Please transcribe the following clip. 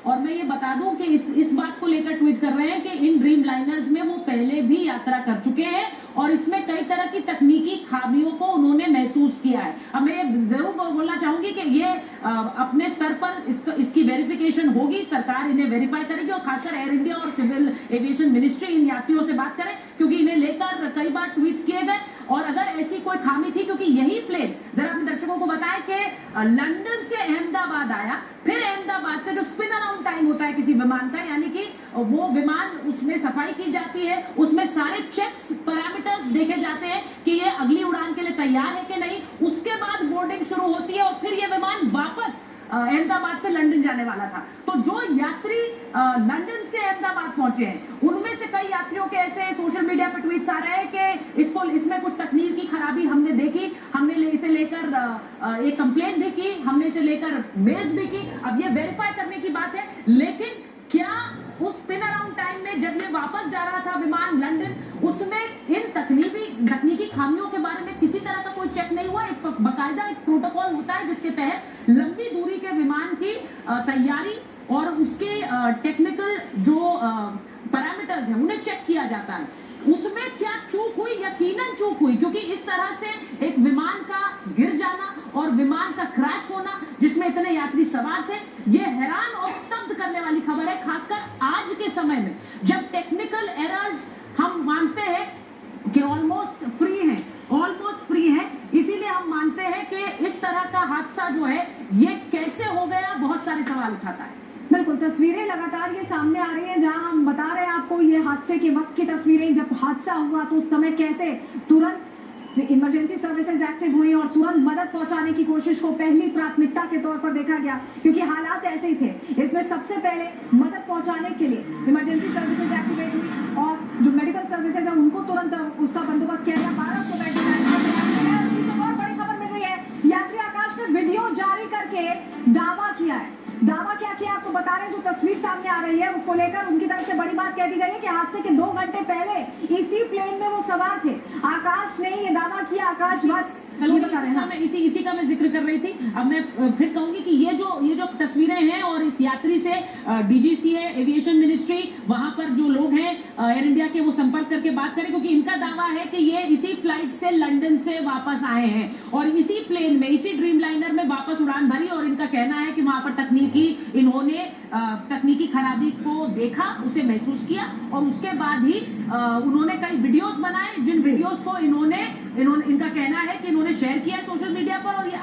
और मैं ये बता दूं कि इस बात को लेकर ट्वीट कर रहे हैं कि इन ड्रीम लाइनर्स में वो पहले भी यात्रा कर चुके हैं और इसमें कई तरह की तकनीकी खामियों को उन्होंने महसूस किया है। अब मैं ये जरूर बोलना चाहूंगी कि ये अपने स्तर पर इसकी वेरिफिकेशन होगी, सरकार इन्हें वेरीफाई करेगी और खासकर एयर इंडिया और सिविल एविएशन मिनिस्ट्री इन यात्रियों से बात करे, क्योंकि इन्हें लेकर कई बार ट्वीट्स किए गए। और अगर ऐसी कोई खामी थी, क्योंकि यही प्लेन जरा अपने दर्शकों को बताएं कि लंदन से अहमदाबाद आया, फिर अहमदाबाद से जो स्पिन अराउंड टाइम होता है किसी विमान का, यानी कि वो विमान उसमें सफाई की जाती है, उसमें सारे चेक्स पैरामीटर्स देखे जाते हैं कि ये अगली उड़ान के लिए तैयार है कि नहीं, उसके बाद बोर्डिंग शुरू होती है और फिर ये विमान वापस अहमदाबाद से लंदन जाने वाला था। तो जो यात्री लंदन से अहमदाबाद पहुंचे हैं, उनमें से कई यात्रियों के ऐसे सोशल मीडिया पर ट्वीट्स आ रहे हैं कि इसमें कुछ तकनीकी खराबी हमने देखी, हमने इसे लेकर एक कंप्लेंट भी की, हमने इसे लेकर मेल्स भी की। अब ये वेरीफाई करने की बात है, लेकिन क्या उस स्पिन अराउंड टाइम में जब ये वापस जा रहा था विमान लंदन, उसमें इन तकनीकी खामियों के बारे में किसी तरह का कोई चेक नहीं हुआ? एक बाकायदा एक प्रोटोकॉल होता है जिसके तहत लंबी दूरी के विमान की तैयारी और उसके टेक्निकल जो पैरामीटर्स हैं उन्हें चेक किया जाता है। उसमें क्या चूक हुई? यकीनन चूक हुई, क्योंकि इस तरह से एक विमान का गिर जाना और विमान का क्रैश होना जिसमें इतने यात्री सवार थे, ये हैरान और स्तब्ध करने वाली खबर है, खासकर आज के समय में जब टेक्निकल एरर्स हम मानते हैं कि ऑलमोस्ट फ्री हैं, इसीलिए हम मानते हैं कि इस तरह का हादसा जो है ये कैसे हो गया, बहुत सारे सवाल उठाता है। बिल्कुल, तस्वीरें लगातार ये सामने आ रही हैं जहां हम बता रहे हैं आपको ये हादसे के वक्त की तस्वीरें। जब हादसा हुआ तो उस समय कैसे तुरंत इमरजेंसी सर्विसेज एक्टिव हुई और तुरंत मदद पहुंचाने की कोशिश को पहली प्राथमिकता के तौर पर देखा गया, क्योंकि हालात ऐसे ही थे। इसमें सबसे पहले मदद पहुंचाने के लिए इमरजेंसी सर्विसेज एक्टिवेट हुई और जो मेडिकल सर्विसेज है उनको तुरंत उसका बंदोबस्त किया गया। 12 को और बड़ी खबर मिल रही है, यात्री आकाश ने वीडियो जारी करके दावा किया है। दावा क्या किया आपको बता रहे हैं, जो तस्वीर सामने आ रही है उसको लेकर उनकी तरफ से बड़ी बात कह दी गई है कि हादसे के 2 घंटे पहले इसी प्लेन में वो सवार थे। आकाश ने ये दावा किया, आकाश इसी का मैं जिक्र कर रही थी। अब मैं फिर कहूंगी कि ये जो तस्वीरें हैं और इस यात्री से डीजीसीए एविएशन मिनिस्ट्री वहां पर जो लोग हैं एयर इंडिया के, वो संपर्क करके बात करें, क्योंकि इनका दावा है कि ये इसी फ्लाइट से लंदन से वापस आए हैं और इसी प्लेन में, इसी ड्रीम लाइनर में वापस उड़ान भरी। और इनका कहना है कि वहां पर इन्होंने तकनीकी खराबी को देखा, उसे महसूस किया और उसके बाद ही उन्होंने कई वीडियोस बनाए, जिन वीडियोस को इनका कहना है कि इन्होंने शेयर किया सोशल मीडिया पर। और ये